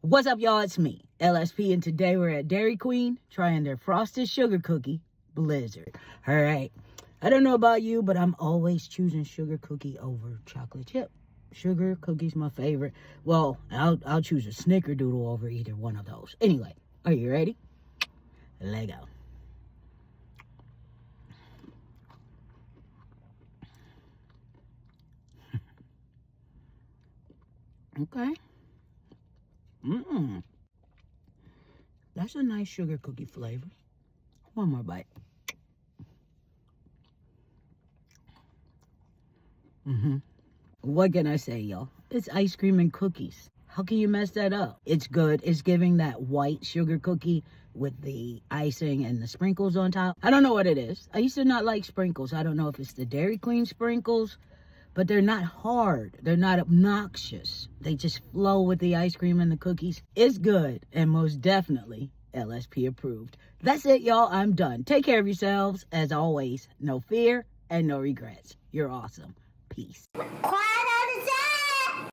What's up, y'all? It's me, LSP, and today we're at Dairy Queen trying their Frosted Sugar Cookie Blizzard. All right. I don't know about you, but I'm always choosing sugar cookie over chocolate chip. Sugar cookie's my favorite. Well, I'll choose a snickerdoodle over either one of those. Anyway, are you ready? Let's go. Okay. That's a nice sugar cookie flavor. One more bite. What can I say, y'all? It's ice cream and cookies. How can you mess that up? It's good. It's giving that white sugar cookie with the icing and the sprinkles on top. I don't know what it is. I used to not like sprinkles. I don't know if it's the Dairy Queen sprinkles, but they're not hard. They're not obnoxious. They just flow with the ice cream and the cookies. It's good and most definitely LSP approved. That's it, y'all. I'm done. Take care of yourselves. As always, no fear and no regrets. You're awesome. Peace. Quiet